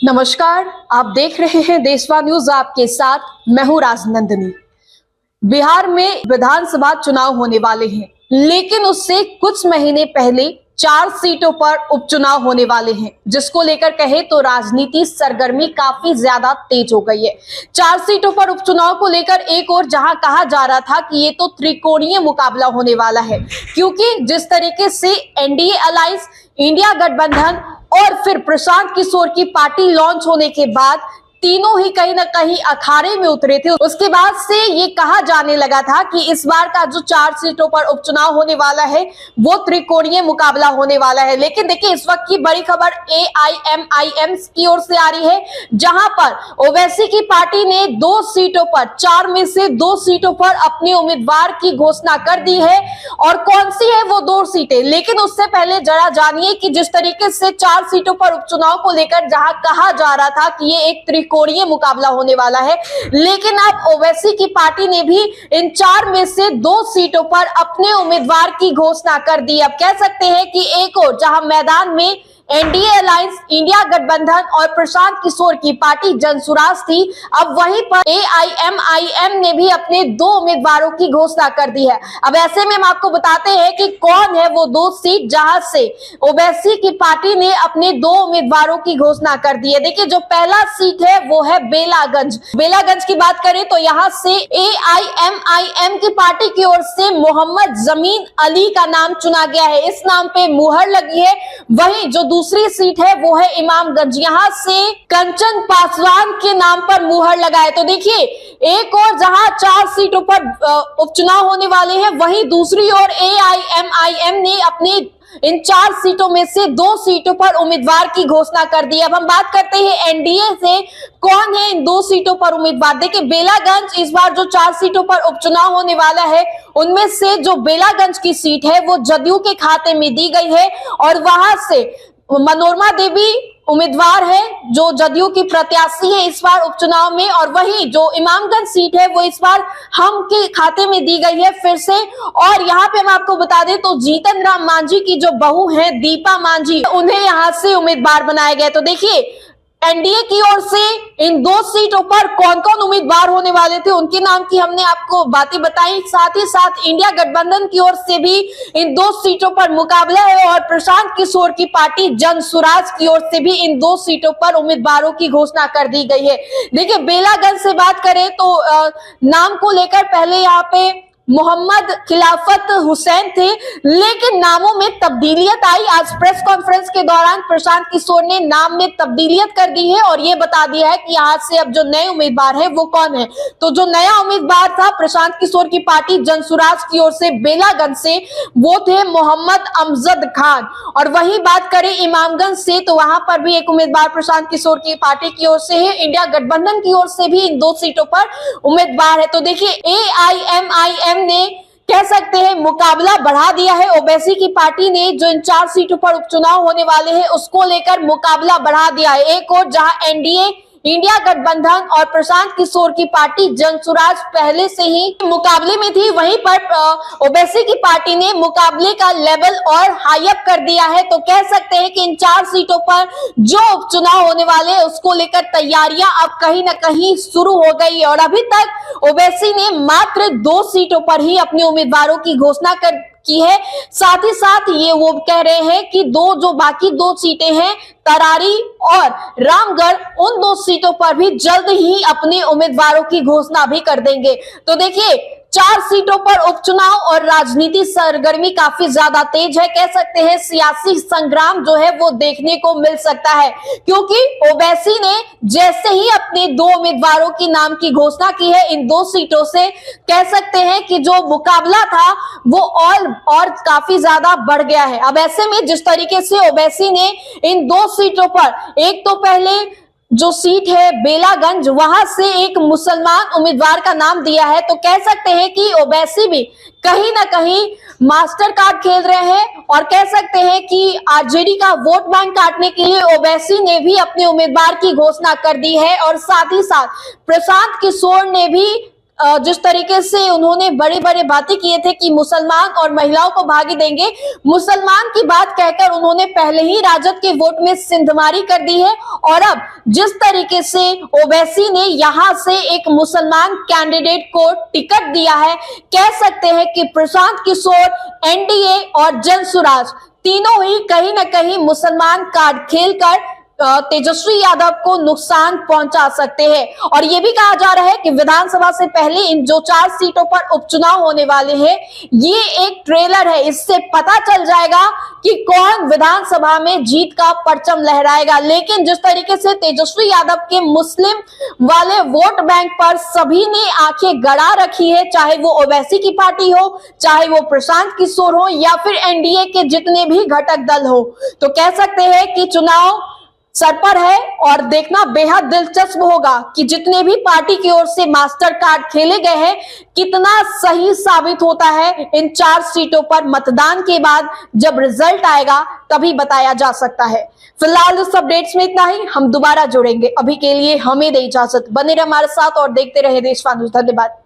नमस्कार, आप देख रहे हैं देशवा न्यूज, आपके साथ मैं हूं राजनंदिनी। बिहार में विधानसभा चुनाव होने वाले हैं, लेकिन उससे कुछ महीने पहले 4 सीटों पर उपचुनाव होने वाले हैं, जिसको लेकर कहे तो राजनीति सरगर्मी काफी ज्यादा तेज हो गई है। 4 सीटों पर उपचुनाव को लेकर एक और जहां कहा जा रहा था कि ये तो त्रिकोणीय मुकाबला होने वाला है, क्योंकि जिस तरीके से एनडीए अलायंस, इंडिया गठबंधन और फिर प्रशांत किशोर की पार्टी लॉन्च होने के बाद तीनों ही कहीं ना कहीं अखाड़े में उतरे थे। उसके बाद से ये कहा जाने लगा था कि इस बार का जो 4 सीटों पर उपचुनाव होने वाला है वो त्रिकोणीय मुकाबला होने वाला है। लेकिन देखिए, इस वक्त की बड़ी खबर AIMIM की ओर से आ रही है, जहां पर ओवैसी की पार्टी ने 2 सीटों पर, 4 में से 2 सीटों पर अपने उम्मीदवार की घोषणा कर दी है। और कौन सी है वो 2 सीटें, लेकिन उससे पहले जरा जानिए कि जिस तरीके से 4 सीटों पर उपचुनाव को लेकर जहां कहा जा रहा था कि ये एक त्रिकोणीय मुकाबला होने वाला है, लेकिन अब ओवैसी की पार्टी ने भी इन 4 में से 2 सीटों पर अपने उम्मीदवार की घोषणा कर दी। अब कह सकते हैं कि एक और जहां मैदान में एनडीए अलायंस, इंडिया गठबंधन और प्रशांत किशोर की पार्टी जनसुराज थी, अब वहीं पर AIMIM ने भी अपने 2 उम्मीदवारों की घोषणा कर दी है। अब ऐसे में हम आपको बताते हैं कि कौन है वो 2 सीट जहां से ओवैसी की पार्टी ने अपने 2 उम्मीदवारों की घोषणा कर दी है। देखिए, जो पहला सीट है वो है बेलागंज। बेलागंज की बात करें तो यहाँ से AIMIM की पार्टी की ओर से मोहम्मद जमीन अली का नाम चुना गया है, इस नाम पे मुहर लगी है। वहीं जो दूसरी सीट है वो है इमामगंज, यहां से कंचन पासवान के नाम पर मुहर लगा है। तो देखिए, एक और जहां 4 सीटों पर उपचुनाव होने वाले हैं, वहीं दूसरी ओर AIMIM ने अपने इन 4 सीटों में से 2 सीटों पर उम्मीदवार की घोषणा कर दी। अब हम बात करते हैं एनडीए से, कौन है इन 2 सीटों पर उम्मीदवार। देखिए, बेलागंज इस बार जो 4 सीटों पर उपचुनाव होने वाला है, उनमें से जो बेलागंज की सीट है वो जदयू के खाते में दी गई है और वहां से मनोरमा देवी उम्मीदवार है जो जदयू की प्रत्याशी है इस बार उपचुनाव में। और वही जो इमामगंज सीट है वो इस बार हम के खाते में दी गई है फिर से। और यहाँ पे हम आपको बता दें तो जीतन राम मांझी की जो बहू है दीपा मांझी, उन्हें यहाँ से उम्मीदवार बनाया गया। तो देखिए, एनडीए की ओर से इन 2 सीटों पर कौन कौन उम्मीदवार होने वाले थे, उनके नाम की हमने आपको बातें बताई। साथ ही साथ इंडिया गठबंधन की ओर से भी इन 2 सीटों पर मुकाबला है और प्रशांत किशोर की पार्टी जनसुराज की ओर से भी इन 2 सीटों पर उम्मीदवारों की घोषणा कर दी गई है। देखिए, बेलागंज से बात करें तो नाम को लेकर पहले यहाँ पे मोहम्मद खिलाफत हुसैन थे, लेकिन नामों में तब्दीलियत आई। आज प्रेस कॉन्फ्रेंस के दौरान प्रशांत किशोर ने नाम में तब्दीलियत कर दी है और ये बता दिया है कि आज से अब जो नए उम्मीदवार है वो कौन है। तो जो नया उम्मीदवार था प्रशांत किशोर की पार्टी जनसुराज की ओर से बेलागंज से, वो थे मोहम्मद अमजद खान। और वही बात करें इमामगंज से तो वहां पर भी एक उम्मीदवार प्रशांत किशोर की पार्टी की ओर से है, इंडिया गठबंधन की ओर से भी इन 2 सीटों पर उम्मीदवार है। तो देखिए, AIMIM ने कह सकते हैं मुकाबला बढ़ा दिया है। ओवैसी की पार्टी ने जो इन 4 सीटों पर उपचुनाव होने वाले हैं उसको लेकर मुकाबला बढ़ा दिया है। एक और जहां एनडीए, इंडिया गठबंधन और प्रशांत किशोर की पार्टी जनसुराज पहले से ही मुकाबले में थी, वहीं पर ओवैसी की पार्टी ने मुकाबले का लेवल और हाई अप कर दिया है। तो कह सकते हैं कि इन 4 सीटों पर जो उपचुनाव होने वाले हैं उसको लेकर तैयारियां अब कहीं ना कहीं शुरू हो गई है। और अभी तक ओवैसी ने मात्र 2 सीटों पर ही अपने उम्मीदवारों की घोषणा की है। साथ ही साथ ये वो कह रहे हैं कि जो बाकी 2 सीटें हैं, तरारी और रामगढ़, उन 2 सीटों पर भी जल्द ही अपने उम्मीदवारों की घोषणा भी कर देंगे। तो देखिए, 4 सीटों पर उपचुनाव और राजनीति सरगर्मी काफी ज्यादा तेज है। कह सकते हैं सियासी संग्राम जो है वो देखने को मिल सकता है, क्योंकि ओवैसी ने जैसे ही अपने 2 उम्मीदवारों की नाम की घोषणा की है इन 2 सीटों से, कह सकते हैं कि जो मुकाबला था वो और काफी ज्यादा बढ़ गया है। अब ऐसे में जिस तरीके से ओवैसी ने इन 2 सीटों पर, एक तो पहले जो सीट है बेलागंज, वहां से एक मुसलमान उम्मीदवार का नाम दिया है, तो कह सकते हैं कि ओवैसी भी कहीं ना कहीं मास्टर कार्ड खेल रहे हैं और कह सकते हैं कि आरजेडी का वोट बैंक काटने के लिए ओवैसी ने भी अपने उम्मीदवार की घोषणा कर दी है। और साथ ही साथ प्रशांत किशोर ने भी जिस तरीके से उन्होंने बड़े बड़े बातें किए थे कि मुसलमान और महिलाओं को भागी देंगे, मुसलमान की बात कहकर उन्होंने पहले ही राजद के वोट में सिंधमारी कर दी है। और अब जिस तरीके से ओवैसी ने यहां से एक मुसलमान कैंडिडेट को टिकट दिया है, कह सकते हैं कि प्रशांत किशोर, एनडीए और जनसुराज तीनों ही कहीं ना कहीं मुसलमान कार्ड खेलकर तेजस्वी यादव को नुकसान पहुंचा सकते हैं। और यह भी कहा जा रहा है कि विधानसभा से पहले इन जो 4 सीटों पर उपचुनाव होने वाले हैं, ये एक ट्रेलर है। इससे पता चल जाएगा कि कौन विधानसभा में जीत का परचम लहराएगा। लेकिन जिस तरीके से तेजस्वी यादव के मुस्लिम वाले वोट बैंक पर सभी ने आंखें गड़ा रखी है, चाहे वो ओवैसी की पार्टी हो, चाहे वो प्रशांत किशोर हो या फिर एनडीए के जितने भी घटक दल हो, तो कह सकते हैं कि चुनाव सर पर है। और देखना बेहद दिलचस्प होगा कि जितने भी पार्टी की ओर से मास्टर कार्ड खेले गए हैं, कितना सही साबित होता है इन 4 सीटों पर मतदान के बाद। जब रिजल्ट आएगा तभी बताया जा सकता है। फिलहाल इस अपडेट्स में इतना ही, हम दोबारा जुड़ेंगे। अभी के लिए हमें दे इजाजत, बने रहे हमारे साथ और देखते रहे देशवा न्यूज़। धन्यवाद।